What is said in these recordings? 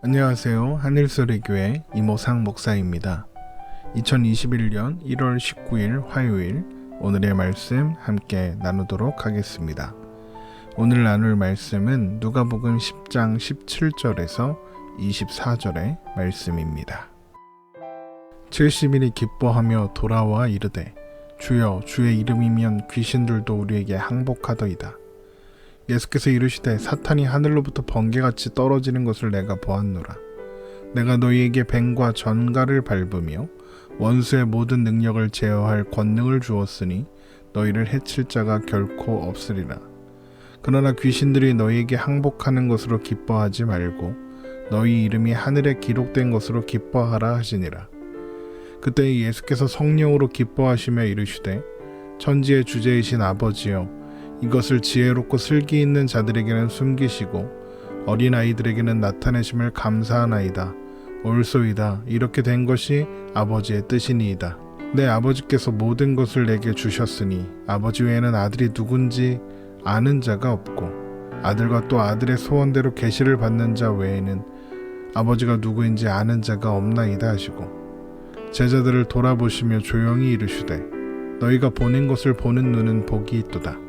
안녕하세요. 하늘소리교회 이모상 목사입니다. 2021년 1월 19일 화요일 오늘의 말씀 함께 나누도록 하겠습니다. 오늘 나눌 말씀은 누가복음 10장 17절에서 24절의 말씀입니다. 70인이 기뻐하며 돌아와 이르되 주여 주의 이름이면 귀신들도 우리에게 항복하더이다. 예수께서 이르시되 사탄이 하늘로부터 번개같이 떨어지는 것을 내가 보았노라. 내가 너희에게 뱀과 전갈을 밟으며 원수의 모든 능력을 제어할 권능을 주었으니 너희를 해칠 자가 결코 없으리라. 그러나 귀신들이 너희에게 항복하는 것으로 기뻐하지 말고 너희 이름이 하늘에 기록된 것으로 기뻐하라 하시니라. 그때 예수께서 성령으로 기뻐하시며 이르시되 천지의 주제이신 아버지여 이것을 지혜롭고 슬기 있는 자들에게는 숨기시고 어린아이들에게는 나타내심을 감사하나이다. 옳소이다. 이렇게 된 것이 아버지의 뜻이니이다. 내 아버지께서 모든 것을 내게 주셨으니 아버지 외에는 아들이 누군지 아는 자가 없고 아들과 또 아들의 소원대로 계시를 받는 자 외에는 아버지가 누구인지 아는 자가 없나이다 하시고 제자들을 돌아보시며 조용히 이르시되 너희가 보는 것을 보는 눈은 복이 있도다.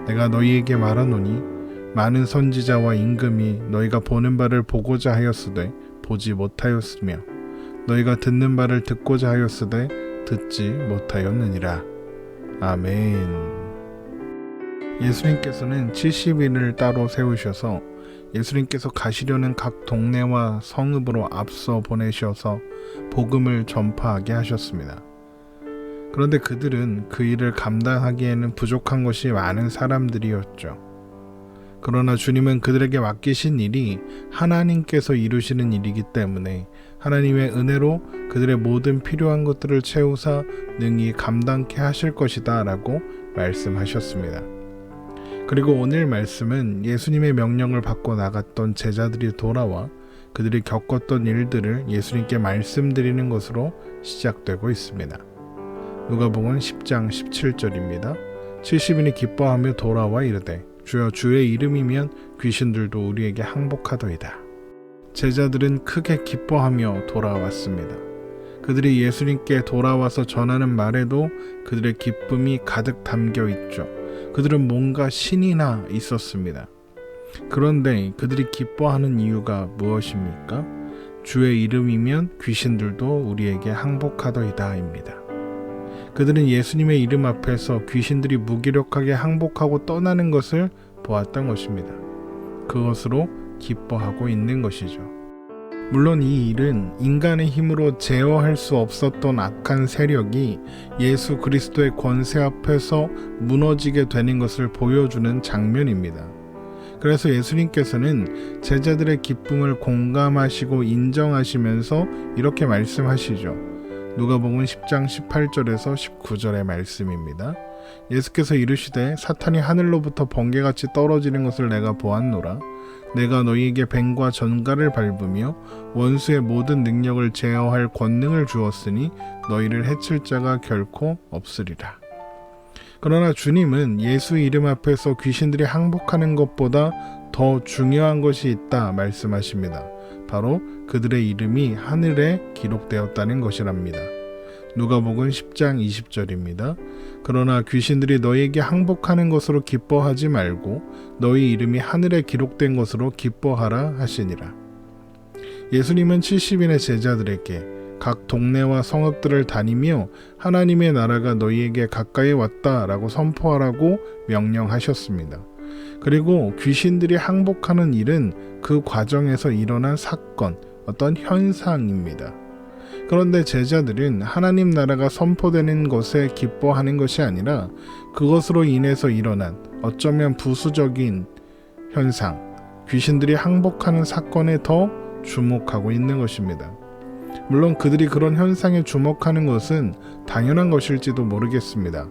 내가 너희에게 말하노니 많은 선지자와 임금이 너희가 보는 바를 보고자 하였으되 보지 못하였으며 너희가 듣는 바를 듣고자 하였으되 듣지 못하였느니라. 아멘. 예수님께서는 70인을 따로 세우셔서 예수님께서 가시려는 각 동네와 성읍으로 앞서 보내셔서 복음을 전파하게 하셨습니다. 그런데 그들은 그 일을 감당하기에는 부족한 것이 많은 사람들이었죠. 그러나 주님은 그들에게 맡기신 일이 하나님께서 이루시는 일이기 때문에 하나님의 은혜로 그들의 모든 필요한 것들을 채우사 능히 감당케 하실 것이다 라고 말씀하셨습니다. 그리고 오늘 말씀은 예수님의 명령을 받고 나갔던 제자들이 돌아와 그들이 겪었던 일들을 예수님께 말씀드리는 것으로 시작되고 있습니다. 누가복음 10장 17절입니다. 70인이 기뻐하며 돌아와 이르되 주여 주의 이름이면 귀신들도 우리에게 항복하더이다. 제자들은 크게 기뻐하며 돌아왔습니다. 그들이 예수님께 돌아와서 전하는 말에도 그들의 기쁨이 가득 담겨 있죠. 그들은 뭔가 신이 나 있었습니다. 그런데 그들이 기뻐하는 이유가 무엇입니까? 주의 이름이면 귀신들도 우리에게 항복하더이다입니다. 그들은 예수님의 이름 앞에서 귀신들이 무기력하게 항복하고 떠나는 것을 보았던 것입니다. 그것으로 기뻐하고 있는 것이죠. 물론 이 일은 인간의 힘으로 제어할 수 없었던 악한 세력이 예수 그리스도의 권세 앞에서 무너지게 되는 것을 보여주는 장면입니다. 그래서 예수님께서는 제자들의 기쁨을 공감하시고 인정하시면서 이렇게 말씀하시죠. 누가복음 10장 18절에서 19절의 말씀입니다. 예수께서 이르시되 사탄이 하늘로부터 번개같이 떨어지는 것을 내가 보았노라. 내가 너희에게 뱀과 전갈을 밟으며 원수의 모든 능력을 제어할 권능을 주었으니 너희를 해칠 자가 결코 없으리라. 그러나 주님은 예수 이름 앞에서 귀신들이 항복하는 것보다 더 중요한 것이 있다 말씀하십니다. 바로 그들의 이름이 하늘에 기록되었다는 것이랍니다. 누가복음 10장 20절입니다. 그러나 귀신들이 너희에게 항복하는 것으로 기뻐하지 말고 너희 이름이 하늘에 기록된 것으로 기뻐하라 하시니라. 예수님은 70인의 제자들에게 각 동네와 성읍들을 다니며 하나님의 나라가 너희에게 가까이 왔다라고 선포하라고 명령하셨습니다. 그리고 귀신들이 항복하는 일은 그 과정에서 일어난 사건, 어떤 현상입니다. 그런데 제자들은 하나님 나라가 선포되는 것에 기뻐하는 것이 아니라 그것으로 인해서 일어난 어쩌면 부수적인 현상, 귀신들이 항복하는 사건에 더 주목하고 있는 것입니다. 물론 그들이 그런 현상에 주목하는 것은 당연한 것일지도 모르겠습니다.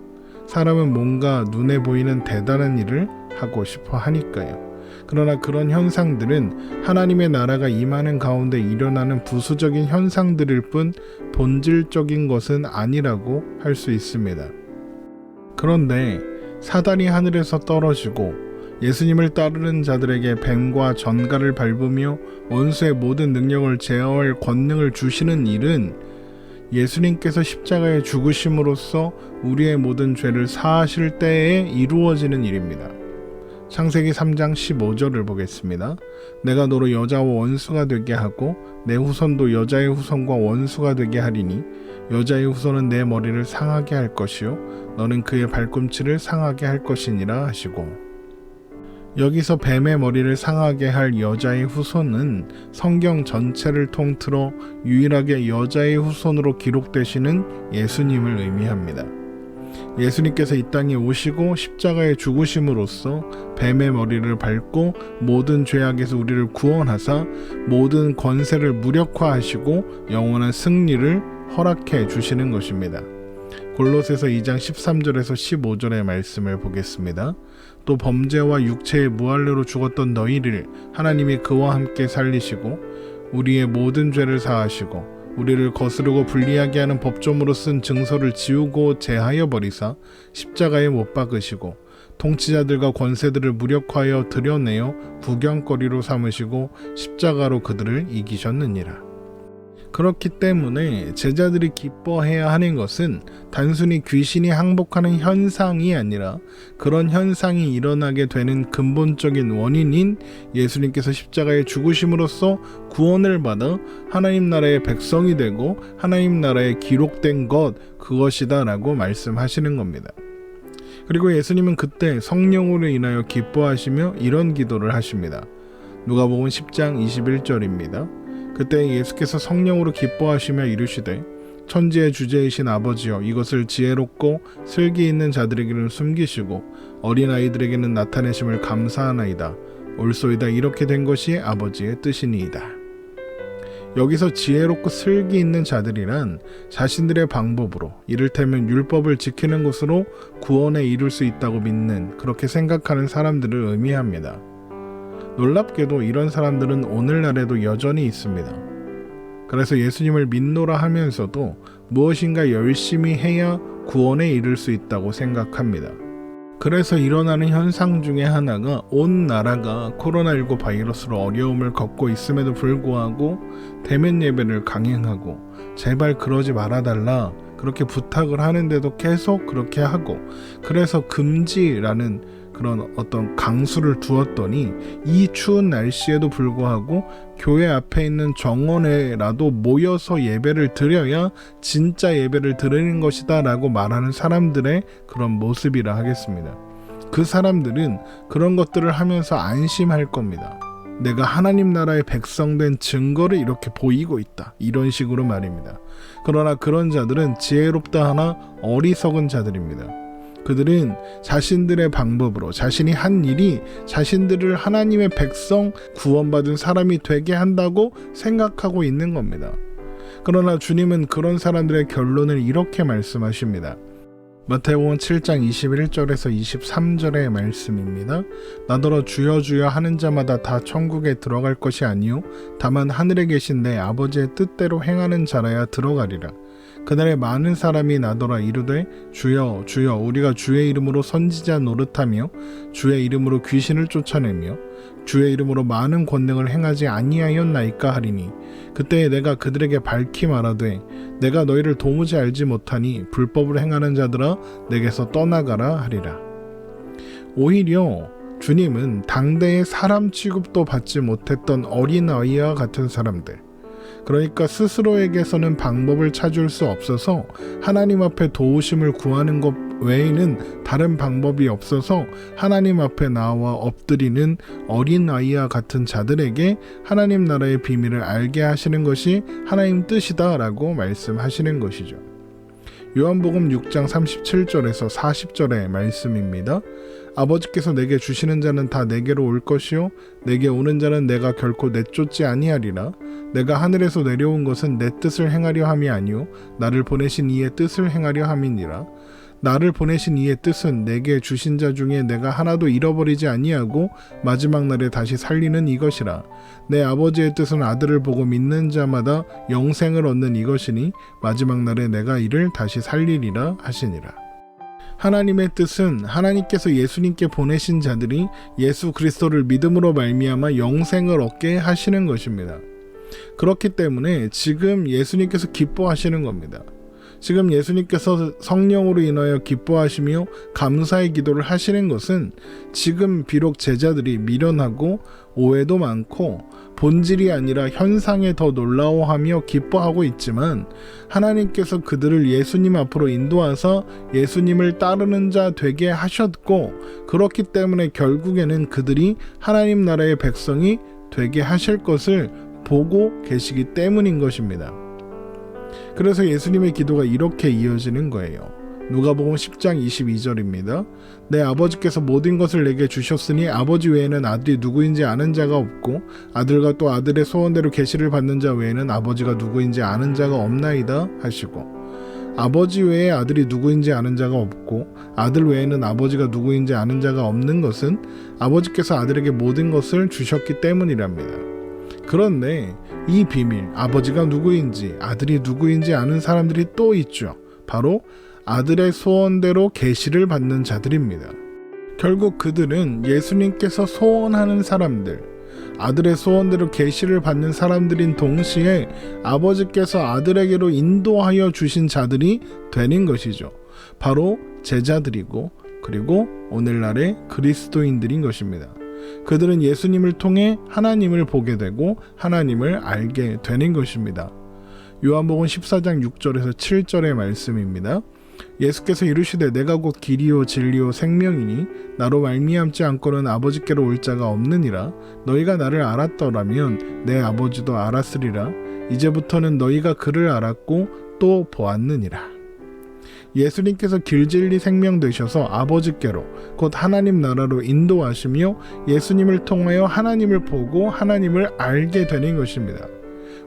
사람은 뭔가 눈에 보이는 대단한 일을 하고 싶어 하니까요. 그러나 그런 현상들은 하나님의 나라가 임하는 가운데 일어나는 부수적인 현상들일 뿐 본질적인 것은 아니라고 할 수 있습니다. 그런데 사단이 하늘에서 떨어지고 예수님을 따르는 자들에게 뱀과 전갈을 밟으며 원수의 모든 능력을 제어할 권능을 주시는 일은 예수님께서 십자가에 죽으심으로써 우리의 모든 죄를 사하실 때에 이루어지는 일입니다. 창세기 3장 15절을 보겠습니다. 내가 너로 여자와 원수가 되게 하고 내 후손도 여자의 후손과 원수가 되게 하리니 여자의 후손은 내 머리를 상하게 할 것이요 너는 그의 발꿈치를 상하게 할 것이니라 하시고, 여기서 뱀의 머리를 상하게 할 여자의 후손은 성경 전체를 통틀어 유일하게 여자의 후손으로 기록되시는 예수님을 의미합니다. 예수님께서 이 땅에 오시고 십자가에 죽으심으로써 뱀의 머리를 밟고 모든 죄악에서 우리를 구원하사 모든 권세를 무력화하시고 영원한 승리를 허락해 주시는 것입니다. 골로새서 2장 13절에서 15절의 말씀을 보겠습니다. 또 범죄와 육체의 무할례로 죽었던 너희를 하나님이 그와 함께 살리시고 우리의 모든 죄를 사하시고 우리를 거스르고 불리하게 하는 법조문으로 쓴 증서를 지우고 제하여 버리사 십자가에 못 박으시고 통치자들과 권세들을 무력화하여 드러내어 구경거리로 삼으시고 십자가로 그들을 이기셨느니라. 그렇기 때문에 제자들이 기뻐해야 하는 것은 단순히 귀신이 항복하는 현상이 아니라 그런 현상이 일어나게 되는 근본적인 원인인 예수님께서 십자가에 죽으심으로써 구원을 받아 하나님 나라의 백성이 되고 하나님 나라에 기록된 것, 그것이다 라고 말씀하시는 겁니다. 그리고 예수님은 그때 성령으로 인하여 기뻐하시며 이런 기도를 하십니다. 누가복음 10장 21절입니다. 그때 예수께서 성령으로 기뻐하시며 이르시되 천지의 주제이신 아버지여 이것을 지혜롭고 슬기 있는 자들에게는 숨기시고 어린아이들에게는 나타내심을 감사하나이다. 옳소이다. 이렇게 된 것이 아버지의 뜻이니이다. 여기서 지혜롭고 슬기 있는 자들이란 자신들의 방법으로 이를테면 율법을 지키는 것으로 구원에 이룰 수 있다고 믿는, 그렇게 생각하는 사람들을 의미합니다. 놀랍게도 이런 사람들은 오늘날에도 여전히 있습니다. 그래서 예수님을 믿노라 하면서도 무엇인가 열심히 해야 구원에 이를 수 있다고 생각합니다. 그래서 일어나는 현상 중에 하나가 온 나라가 코로나19 바이러스로 어려움을 겪고 있음에도 불구하고 대면 예배를 강행하고 제발 그러지 말아달라 그렇게 부탁을 하는데도 계속 그렇게 하고, 그래서 금지라는 그런 어떤 강수를 두었더니 이 추운 날씨에도 불구하고 교회 앞에 있는 정원에라도 모여서 예배를 드려야 진짜 예배를 드리는 것이다 라고 말하는 사람들의 그런 모습이라 하겠습니다. 그 사람들은 그런 것들을 하면서 안심할 겁니다. 내가 하나님 나라의 백성된 증거를 이렇게 보이고 있다, 이런 식으로 말입니다. 그러나 그런 자들은 지혜롭다 하나 어리석은 자들입니다. 그들은 자신들의 방법으로 자신이 한 일이 자신들을 하나님의 백성, 구원받은 사람이 되게 한다고 생각하고 있는 겁니다. 그러나 주님은 그런 사람들의 결론을 이렇게 말씀하십니다. 마태복음 7장 21절에서 23절의 말씀입니다. 나더러 주여 주여 하는 자마다 다 천국에 들어갈 것이 아니요 다만 하늘에 계신 내 아버지의 뜻대로 행하는 자라야 들어가리라. 그날에 많은 사람이 나더러 이르되 주여 주여 우리가 주의 이름으로 선지자 노릇하며 주의 이름으로 귀신을 쫓아내며 주의 이름으로 많은 권능을 행하지 아니하였나이까 하리니 그때 내가 그들에게 밝히 말하되 내가 너희를 도무지 알지 못하니 불법을 행하는 자들아 내게서 떠나가라 하리라. 오히려 주님은 당대의 사람 취급도 받지 못했던 어린아이와 같은 사람들, 그러니까 스스로에게서는 방법을 찾을 수 없어서 하나님 앞에 도우심을 구하는 것 외에는 다른 방법이 없어서 하나님 앞에 나와 엎드리는 어린아이와 같은 자들에게 하나님 나라의 비밀을 알게 하시는 것이 하나님 뜻이다 라고 말씀하시는 것이죠. 요한복음 6장 37절에서 40절의 말씀입니다. 아버지께서 내게 주시는 자는 다 내게로 올 것이요 내게 오는 자는 내가 결코 내쫓지 아니하리라. 내가 하늘에서 내려온 것은 내 뜻을 행하려 함이 아니요 나를 보내신 이의 뜻을 행하려 함이니라. 나를 보내신 이의 뜻은 내게 주신 자 중에 내가 하나도 잃어버리지 아니하고 마지막 날에 다시 살리는 이것이라. 내 아버지의 뜻은 아들을 보고 믿는 자마다 영생을 얻는 이것이니 마지막 날에 내가 이를 다시 살리리라 하시니라. 하나님의 뜻은 하나님께서 예수님께 보내신 자들이 예수 그리스도를 믿음으로 말미암아 영생을 얻게 하시는 것입니다. 그렇기 때문에 지금 예수님께서 기뻐하시는 겁니다. 지금 예수님께서 성령으로 인하여 기뻐하시며 감사의 기도를 하시는 것은 지금 비록 제자들이 미련하고 오해도 많고 본질이 아니라 현상에 더 놀라워하며 기뻐하고 있지만 하나님께서 그들을 예수님 앞으로 인도하사 예수님을 따르는 자 되게 하셨고, 그렇기 때문에 결국에는 그들이 하나님 나라의 백성이 되게 하실 것을 보고 계시기 때문인 것입니다. 그래서 예수님의 기도가 이렇게 이어지는 거예요. 누가복음 10장 22절입니다. 내 아버지께서 모든 것을 내게 주셨으니 아버지 외에는 아들이 누구인지 아는 자가 없고 아들과 또 아들의 소원대로 계시를 받는 자 외에는 아버지가 누구인지 아는 자가 없나이다 하시고, 아버지 외에 아들이 누구인지 아는 자가 없고 아들 외에는 아버지가 누구인지 아는 자가 없는 것은 아버지께서 아들에게 모든 것을 주셨기 때문이랍니다. 그런데 이 비밀, 아버지가 누구인지 아들이 누구인지 아는 사람들이 또 있죠. 바로 아들의 소원대로 계시를 받는 자들입니다. 결국 그들은 예수님께서 소원하는 사람들, 아들의 소원대로 계시를 받는 사람들인 동시에 아버지께서 아들에게로 인도하여 주신 자들이 되는 것이죠. 바로 제자들이고 그리고 오늘날의 그리스도인들인 것입니다. 그들은 예수님을 통해 하나님을 보게 되고 하나님을 알게 되는 것입니다. 요한복음 14장 6절에서 7절의 말씀입니다. 예수께서 이르시되 내가 곧 길이요 진리요 생명이니 나로 말미암지 않고는 아버지께로 올 자가 없느니라. 너희가 나를 알았더라면 내 아버지도 알았으리라. 이제부터는 너희가 그를 알았고 또 보았느니라. 예수님께서 길 진리 생명 되셔서 아버지께로 곧 하나님 나라로 인도하시며 예수님을 통하여 하나님을 보고 하나님을 알게 되는 것입니다.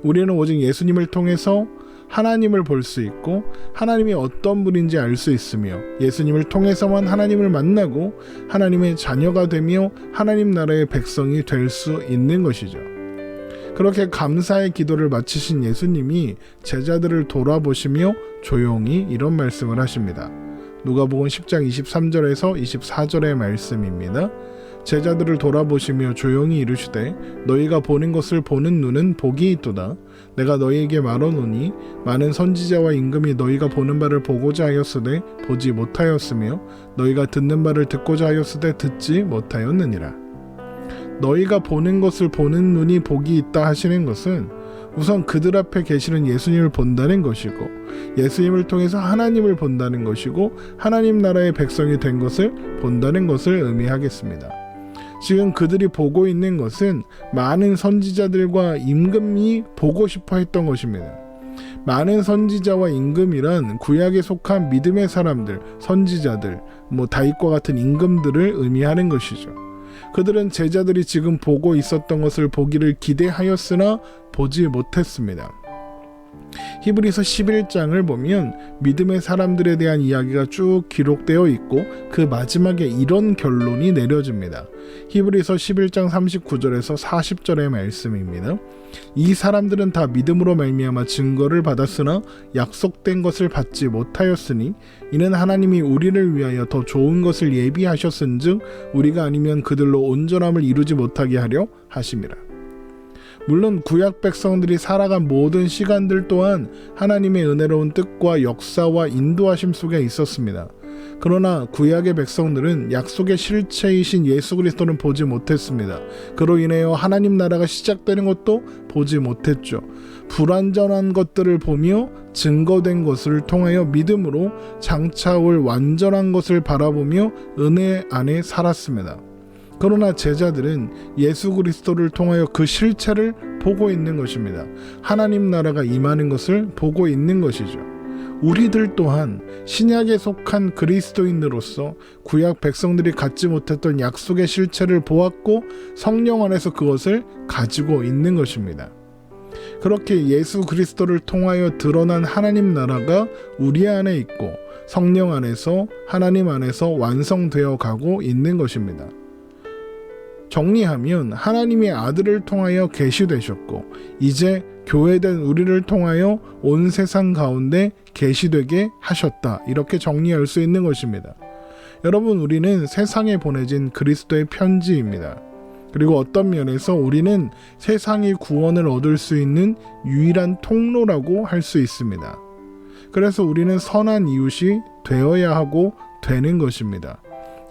우리는 오직 예수님을 통해서 하나님을 볼 수 있고 하나님이 어떤 분인지 알 수 있으며 예수님을 통해서만 하나님을 만나고 하나님의 자녀가 되며 하나님 나라의 백성이 될 수 있는 것이죠. 그렇게 감사의 기도를 마치신 예수님이 제자들을 돌아보시며 조용히 이런 말씀을 하십니다. 누가복음 10장 23절에서 24절의 말씀입니다. 제자들을 돌아보시며 조용히 이르시되 너희가 보는 것을 보는 눈은 복이 있도다. 내가 너희에게 말하노니 많은 선지자와 임금이 너희가 보는 바를 보고자 하였으되 보지 못하였으며 너희가 듣는 바를 듣고자 하였으되 듣지 못하였느니라. 너희가 보는 것을 보는 눈이 복이 있다 하시는 것은 우선 그들 앞에 계시는 예수님을 본다는 것이고 예수님을 통해서 하나님을 본다는 것이고 하나님 나라의 백성이 된 것을 본다는 것을 의미하겠습니다. 지금 그들이 보고 있는 것은 많은 선지자들과 임금이 보고 싶어 했던 것입니다. 많은 선지자와 임금이란 구약에 속한 믿음의 사람들, 선지자들, 다윗과 같은 임금들을 의미하는 것이죠. 그들은 제자들이 지금 보고 있었던 것을 보기를 기대하였으나 보지 못했습니다. 히브리서 11장을 보면 믿음의 사람들에 대한 이야기가 쭉 기록되어 있고 그 마지막에 이런 결론이 내려집니다. 히브리서 11장 39절에서 40절의 말씀입니다. 이 사람들은 다 믿음으로 말미암아 증거를 받았으나 약속된 것을 받지 못하였으니 이는 하나님이 우리를 위하여 더 좋은 것을 예비하셨은즉 우리가 아니면 그들로 온전함을 이루지 못하게 하려 하심이라. 물론 구약 백성들이 살아간 모든 시간들 또한 하나님의 은혜로운 뜻과 역사와 인도하심 속에 있었습니다. 그러나 구약의 백성들은 약속의 실체이신 예수 그리스도는 보지 못했습니다. 그로 인하여 하나님 나라가 시작되는 것도 보지 못했죠. 불완전한 것들을 보며 증거된 것을 통하여 믿음으로 장차 올 완전한 것을 바라보며 은혜 안에 살았습니다. 그러나 제자들은 예수 그리스도를 통하여 그 실체를 보고 있는 것입니다. 하나님 나라가 임하는 것을 보고 있는 것이죠. 우리들 또한 신약에 속한 그리스도인으로서 구약 백성들이 갖지 못했던 약속의 실체를 보았고 성령 안에서 그것을 가지고 있는 것입니다. 그렇게 예수 그리스도를 통하여 드러난 하나님 나라가 우리 안에 있고 성령 안에서 하나님 안에서 완성되어 가고 있는 것입니다. 정리하면 하나님의 아들을 통하여 계시되셨고 이제 교회된 우리를 통하여 온 세상 가운데 계시되게 하셨다. 이렇게 정리할 수 있는 것입니다. 여러분, 우리는 세상에 보내진 그리스도의 편지입니다. 그리고 어떤 면에서 우리는 세상이 구원을 얻을 수 있는 유일한 통로라고 할 수 있습니다. 그래서 우리는 선한 이웃이 되어야 하고 되는 것입니다.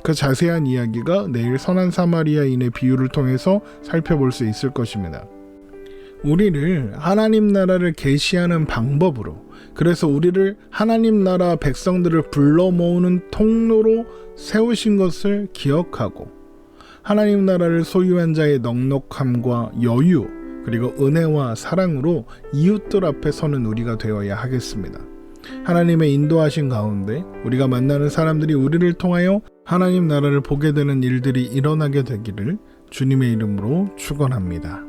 그 자세한 이야기가 내일 선한 사마리아인의 비유를 통해서 살펴볼 수 있을 것입니다. 우리를 하나님 나라를 계시하는 방법으로, 그래서 우리를 하나님 나라 백성들을 불러 모으는 통로로 세우신 것을 기억하고 하나님 나라를 소유한 자의 넉넉함과 여유, 그리고 은혜와 사랑으로 이웃들 앞에 서는 우리가 되어야 하겠습니다. 하나님의 인도하신 가운데 우리가 만나는 사람들이 우리를 통하여 하나님 나라를 보게 되는 일들이 일어나게 되기를 주님의 이름으로 축원합니다.